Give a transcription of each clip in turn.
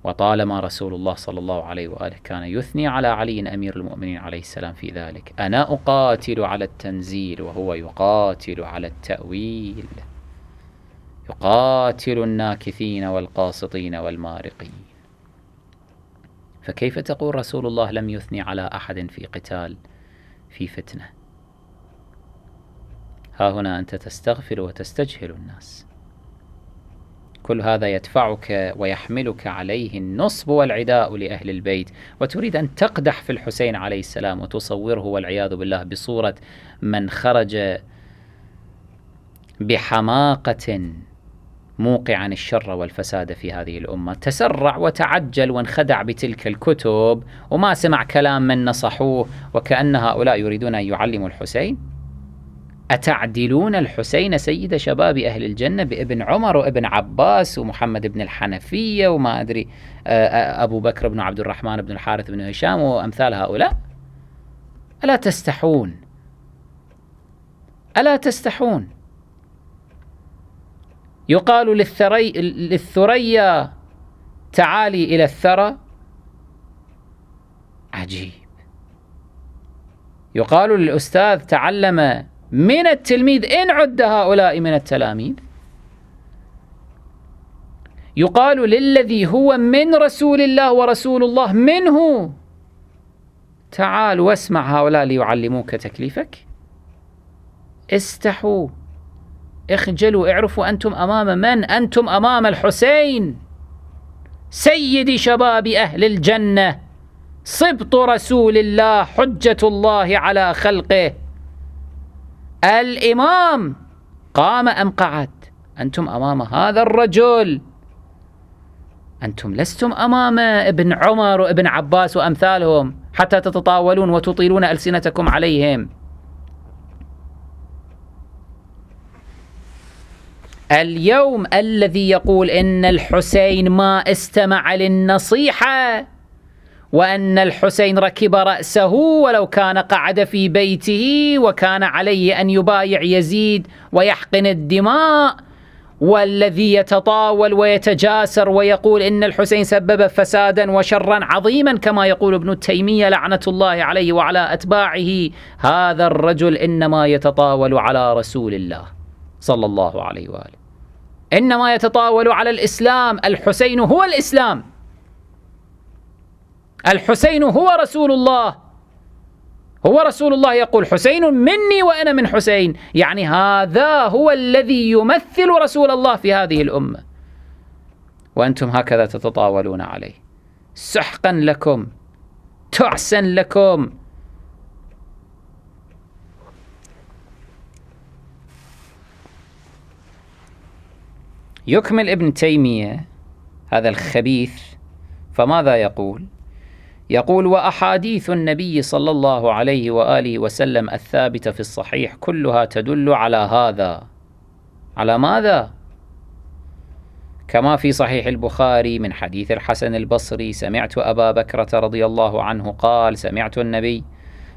وطالما رسول الله صلى الله عليه وآله كان يثني على علي أمير المؤمنين عليه السلام في ذلك: أنا أقاتل على التنزيل وهو يقاتل على التأويل، يقاتل الناكثين والقاسطين والمارقين. فكيف تقول رسول الله لم يثني على أحد في قتال في فتنة؟ ها هنا أنت تستغفل وتستجهل الناس. كل هذا يدفعك ويحملك عليه النصب والعداء لأهل البيت، وتريد أن تقدح في الحسين عليه السلام وتصوره والعياذ بالله بصورة من خرج بحماقة موقعا الشر والفساد في هذه الأمة. تسرع وتعجل وانخدع بتلك الكتب وما سمع كلام من نصحوه، وكأن هؤلاء يريدون أن يعلموا الحسين. أتعدلون الحسين سيد شباب أهل الجنة بابن عمر وابن عباس ومحمد بن الحنفية وما أدري أبو بكر بن عبد الرحمن بن الحارث بن هشام وأمثال هؤلاء؟ ألا تستحون؟ ألا تستحون؟ يقال للثريا تعالي إلى الثرى. عجيب. يقال للأستاذ تعلم من التلميذ إن عد هؤلاء من التلاميذ. يقال للذي هو من رسول الله ورسول الله منه تعال واسمع هؤلاء ليعلموك تكليفك. استحوا، اخجلوا، اعرفوا أنتم أمام من؟ أنتم أمام الحسين سيد شباب أهل الجنة، صبط رسول الله، حجة الله على خلقه، الإمام. قام أم قعد؟ أنتم أمام هذا الرجل، أنتم لستم أمام ابن عمر وابن عباس وأمثالهم حتى تتطاولون وتطيلون ألسنتكم عليهم. اليوم الذي يقول إن الحسين ما استمع للنصيحة وأن الحسين ركب رأسه ولو كان قعد في بيته وكان عليه أن يبايع يزيد ويحقن الدماء، والذي يتطاول ويتجاسر ويقول إن الحسين سبب فسادا وشرا عظيما كما يقول ابن تيمية لعنة الله عليه وعلى أتباعه، هذا الرجل إنما يتطاول على رسول الله صلى الله عليه وآله، إنما يتطاول على الإسلام. الحسين هو الإسلام، الحسين هو رسول الله، هو رسول الله يقول حسين مني وأنا من حسين، يعني هذا هو الذي يمثل رسول الله في هذه الأمة، وأنتم هكذا تتطاولون عليه. سحقا لكم، تعسا لكم. يكمل ابن تيمية هذا الخبيث فماذا يقول؟ يقول: وأحاديث النبي صلى الله عليه وآله وسلم الثابتة في الصحيح كلها تدل على هذا. على ماذا؟ كما في صحيح البخاري من حديث الحسن البصري: سمعت أبا بكرة رضي الله عنه قال: سمعت النبي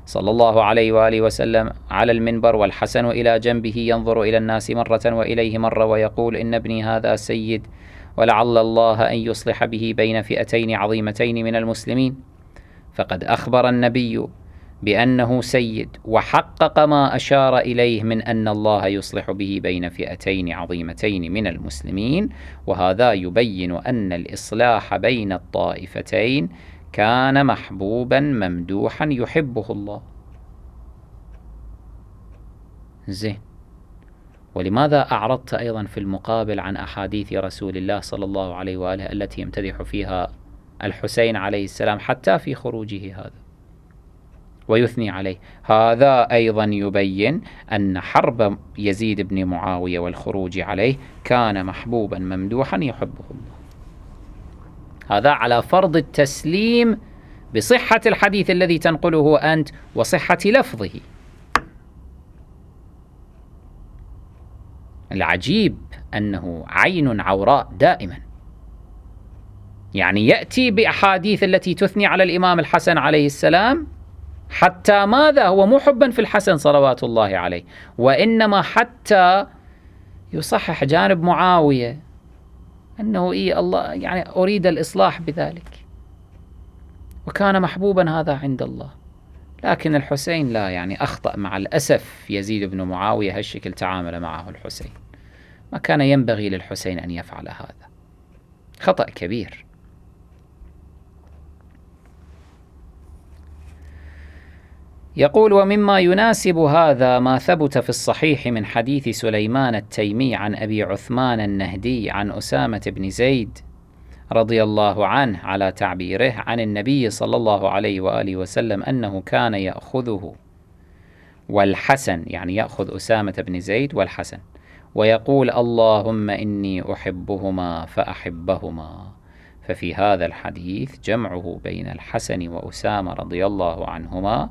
صلى الله عليه وآله وسلم على المنبر والحسن إلى جنبه ينظر إلى الناس مرة وإليه مرة ويقول: إن ابني هذا سيد، ولعل الله أن يصلح به بين فئتين عظيمتين من المسلمين. فقد أخبر النبي بأنه سيد وحقق ما أشار إليه من أن الله يصلح به بين فئتين عظيمتين من المسلمين، وهذا يبين أن الإصلاح بين الطائفتين كان محبوبا ممدوحا يحبه الله. زين، ولماذا أعرضت أيضا في المقابل عن أحاديث رسول الله صلى الله عليه وآله التي يمتدح فيها الحسين عليه السلام حتى في خروجه هذا ويثني عليه؟ هذا أيضا يبين أن حرب يزيد بن معاوية والخروج عليه كان محبوبا ممدوحا يحبه الله. هذا على فرض التسليم بصحة الحديث الذي تنقله أنت وصحة لفظه. العجيب أنه عين عوراء دائما، يعني يأتي بأحاديث التي تثني على الإمام الحسن عليه السلام حتى ماذا؟ هو مو حبا في الحسن صلوات الله عليه، وإنما حتى يصحح جانب معاوية أنه الله يعني أريد الإصلاح بذلك، وكان محبوبا هذا عند الله. لكن الحسين لا، يعني أخطأ مع الأسف. يزيد بن معاوية هالشكل تعامل معه الحسين، ما كان ينبغي للحسين أن يفعل هذا، خطأ كبير. يقول: ومما يناسب هذا ما ثبت في الصحيح من حديث سليمان التيمي عن أبي عثمان النهدي عن أسامة بن زيد رضي الله عنه على تعبيره عن النبي صلى الله عليه وآله وسلم أنه كان يأخذه والحسن، يعني يأخذ أسامة بن زيد والحسن، ويقول: اللهم إني أحبهما فأحبهما. ففي هذا الحديث جمعه بين الحسن وأسامة رضي الله عنهما،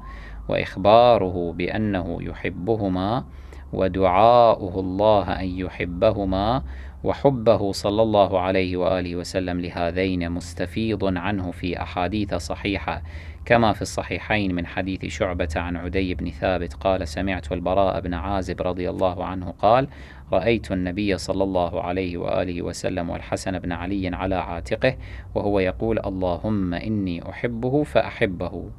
وإخباره بأنه يحبهما، ودعاؤه الله أن يحبهما، وحبه صلى الله عليه وآله وسلم لهذين مستفيض عنه في أحاديث صحيحة، كما في الصحيحين من حديث شعبة عن عدي بن ثابت قال: سمعت البراء بن عازب رضي الله عنه قال: رأيت النبي صلى الله عليه وآله وسلم والحسن بن علي على عاتقه وهو يقول: اللهم إني أحبه فأحبه،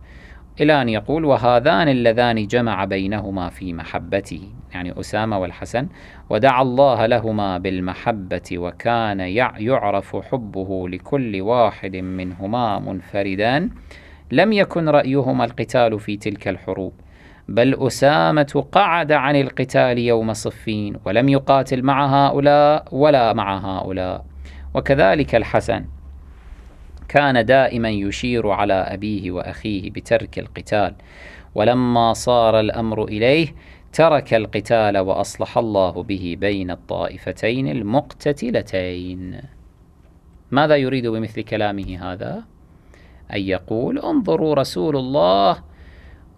إلى أن يقول: وهذان اللذان جمع بينهما في محبته، يعني أسامة والحسن، ودعا الله لهما بالمحبة، وكان يعرف حبه لكل واحد منهما منفردا. لم يكن رأيهما القتال في تلك الحروب، بل أسامة قعد عن القتال يوم صفين، ولم يقاتل مع هؤلاء ولا مع هؤلاء. وكذلك الحسن كان دائما يشير على أبيه وأخيه بترك القتال، ولما صار الأمر إليه ترك القتال، وأصلح الله به بين الطائفتين المقتتلتين. ماذا يريد بمثل كلامه هذا؟ أن يقول: انظروا، رسول الله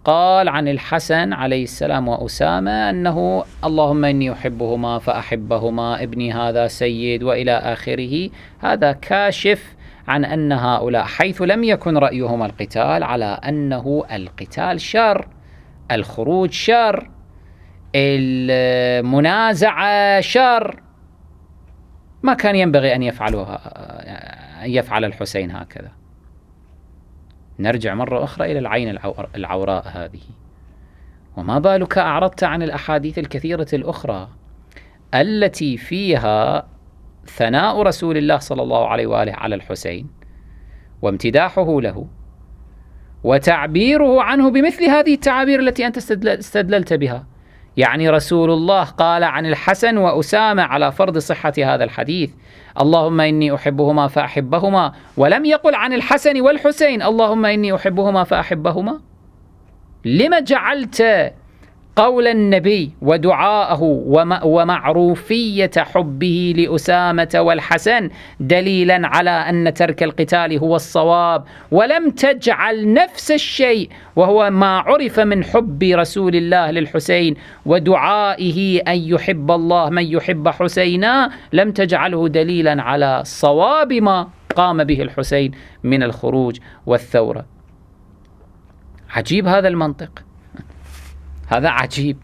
قال عن الحسن عليه السلام وأسامة أنه اللهم إني أحبهما فأحبهما، ابني هذا سيد، وإلى آخره. هذا كاشف عن أن هؤلاء حيث لم يكن رأيهم القتال، على أنه القتال شر، الخروج شر، المنازعة شر، ما كان ينبغي أن يفعل الحسين هكذا. نرجع مرة أخرى إلى العين العوراء هذه. وما بالك أعرضت عن الأحاديث الكثيرة الأخرى التي فيها ثناء رسول الله صلى الله عليه وآله على الحسين، وامتداحه له، وتعبيره عنه بمثل هذه التعابير التي أنت استدللت بها. يعني رسول الله قال عن الحسن وأسامة على فرض صحة هذا الحديث: اللهم إني أحبهما فأحبهما، ولم يقل عن الحسن والحسين: اللهم إني أحبهما فأحبهما. لما جعلت قول النبي ودعاءه ومعروفية حبه لأسامة والحسن دليلا على أن ترك القتال هو الصواب، ولم تجعل نفس الشيء وهو ما عرف من حب رسول الله للحسين ودعائه أن يحب الله من يحب حسينا، لم تجعله دليلا على صواب ما قام به الحسين من الخروج والثورة؟ عجيب هذا المنطق، هذا عجيب.